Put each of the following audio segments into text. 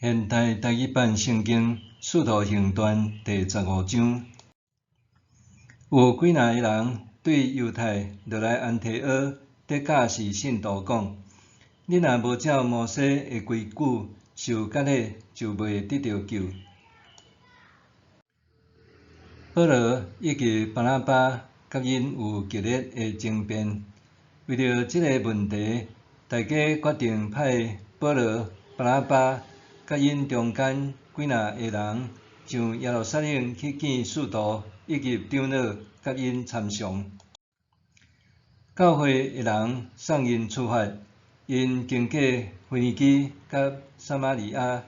现代台语版圣经《使徒行传》第15章，有几若个人对犹太落来安提阿得教示信徒讲：你若无照摩西的规矩受割礼，就袂得到救。保罗以及巴拿巴甲因有激烈的争辩，为着这个问题，大家决定派保罗、巴拿巴甲因中间几若个人上耶路撒冷去见使徒以及长老甲因参详。教会的人送因出发，因经过腓尼基甲撒玛利亚，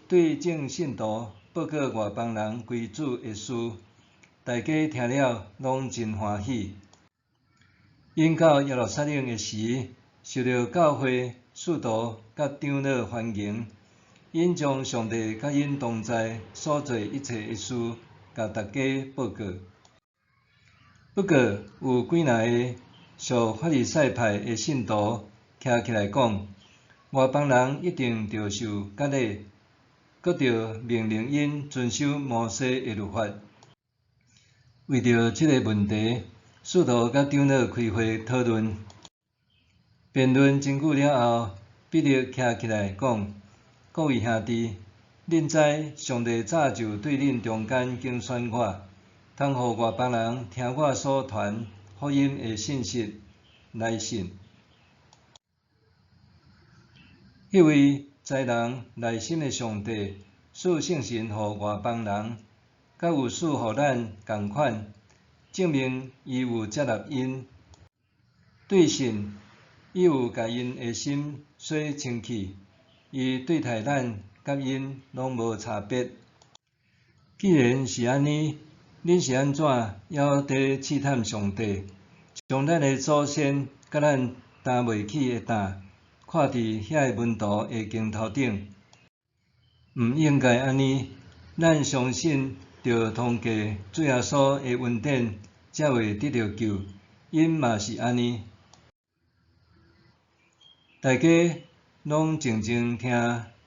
对众信徒报告外邦人归主的事。大家听了拢真欢喜。因到耶路撒冷的时，受到教会使徒甲长老欢迎。因将上帝甲因同在所做一切的事，甲大家报告。不过有几若个属法利赛派的信徒徛起来讲，外邦人一定着受割礼，搁着命令因遵守摩西的律法。为着这个问题，使徒甲长老开会讨论。辩论真久了后，彼得徛起来讲：各位兄弟，恁知上帝早就对恁中间竞选我，通互外邦人听我所传福音的信息来信。迄位知人内心的上帝，赐圣神互外邦人，甲有赐互咱共款，证明伊有接纳因。对信，伊有甲因的心洗清气，伊对待咱甲因拢无差别。既然是安尼，恁是安怎还伫试探上帝，将咱的祖先甲咱担袂起的担，看伫遐个门徒的肩头顶？毋应该安尼。咱相信着通过主耶稣的恩典，才会得到救。因嘛是安尼。大家拢静静听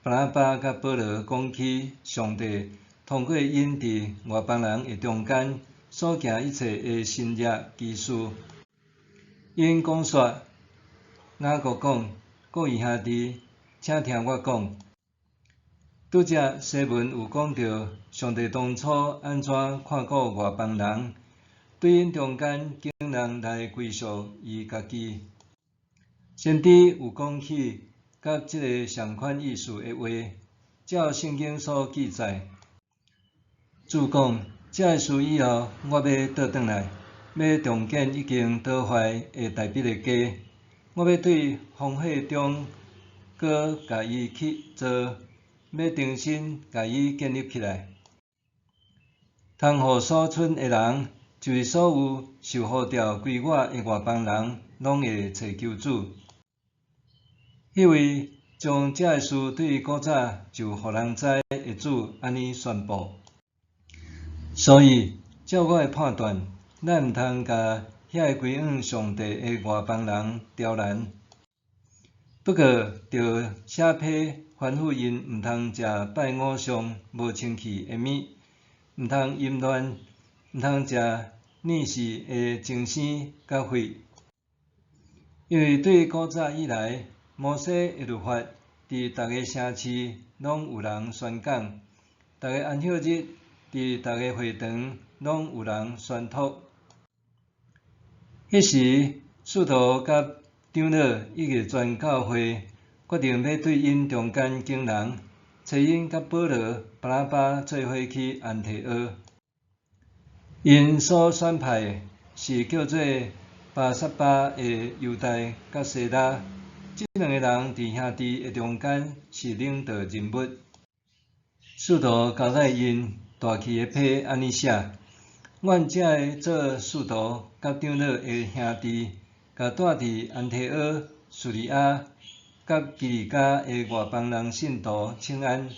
巴拿巴甲保罗讲起上帝通过因伫外邦人的中间所行一切的神业奇事。因讲说，雅各讲：各位兄弟，请听我讲。拄则西文有讲到上帝当初安怎看顾外邦人，对因中间竟然来归属伊家己。先知有讲起甲这个相款意思的话，照圣经所记载。主讲：这个事以后，我要倒转来，要重建已经倒坏的大笔的家。我要对荒火中搁甲伊去做，要重新甲伊建立起来。通互所剩的人，就是所有受呼召归我的外邦人，拢会找救主。迄位将这个事对古早就互人知的主安尼宣布。所以，照我的判断，咱毋通甲遐个归向上帝的外邦人刁难。不过，着写批吩咐因毋通食拜偶像无清气的物，毋通淫乱，毋通食逆世的精生甲血。因为对古早以来，摩西的律法伫逐个城市拢有人宣讲，逐个安息日伫逐个会堂拢有人宣读。迄时，使徒甲长老以及全教会决定要对因中间拣人，找因甲保罗、巴拿巴做伙去安提阿。因所选派的是叫做巴撒巴的犹大甲西拉。这两个人伫兄弟的中间是领导人物。使徒交代因大旗的批安尼写：阮这个做使徒甲长老的兄弟，甲住伫安提阿、叙利亚甲基利家的外邦人信徒请安。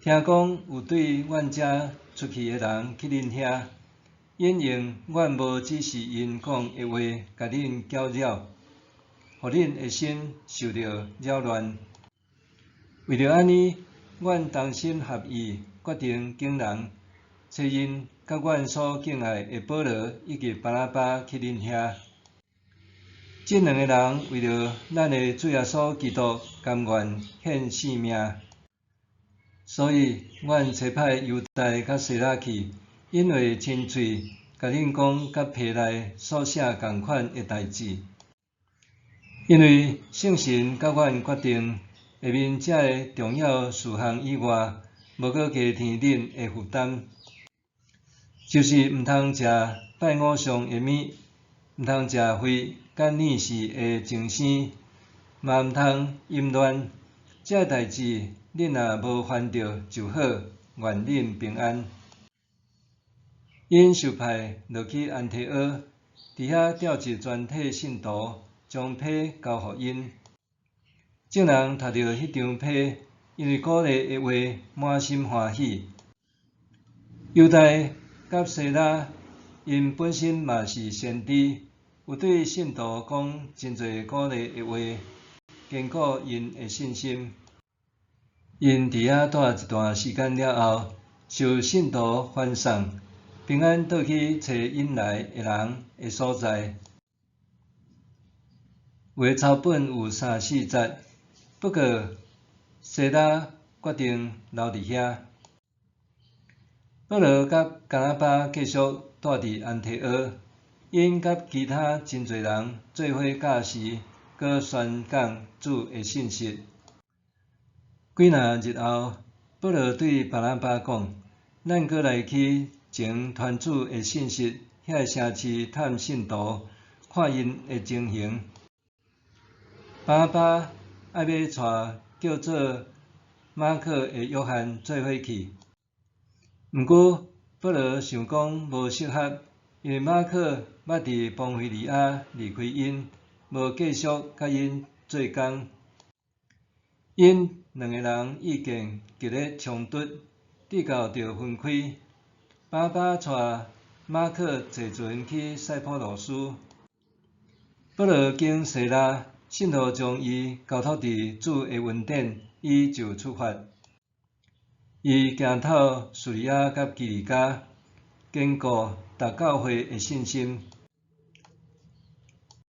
听讲有对阮遮出去的人去恁遐，因用阮无指示因讲的话，甲恁搅扰，互恁的心受到扰乱。为着安尼，阮同心合意，决定竟人找因甲阮所敬爱的保罗以及巴拿巴去恁遐。这两个人为着咱的主耶稣基督，甘愿献性命。所以，阮找派犹大甲西拉去，因为亲嘴甲恁讲甲批内所写共款的代志。因为圣神甲阮决定，下面这个重要事项以外，无搁加添恁的负担，就是毋通食拜偶像的物，毋通食血甲溺死的精生，嘛毋通淫乱。这代志恁若无犯着就好，愿恁平安。因受派落去安提阿，伫遐调集全体信徒，将批交互因。众人读到迄张批，因为鼓励的话，满心欢喜。犹大甲西拉，因本身嘛是先知，有对信徒讲真侪鼓励的话，坚固因的信心。因伫遐住一段时间了后，受信徒欢送，平安倒去找因来的人的所在。话草本有3-4节，不过西拉决定留伫遐。保罗甲巴拿巴继续住伫安提阿，因甲其他真侪人做伙教时，搁宣讲主的信息。几若日后，保罗对巴拿巴讲：“咱搁来去前传主的信息，遐城市探信徒，看因的情形。”巴拿巴爱要带叫做马可的约翰做伙去，毋过保罗想讲无适合，因为马可捌伫邦菲利亚离开因，无继续甲因做工。因两个人意见激烈冲突，直到着分开。巴拿巴带马可坐船去塞浦路斯，保罗经西拉，信徒将伊交托伫主的恩典，伊就出发。伊行透叙利亚甲基利家，坚固大教会的信心。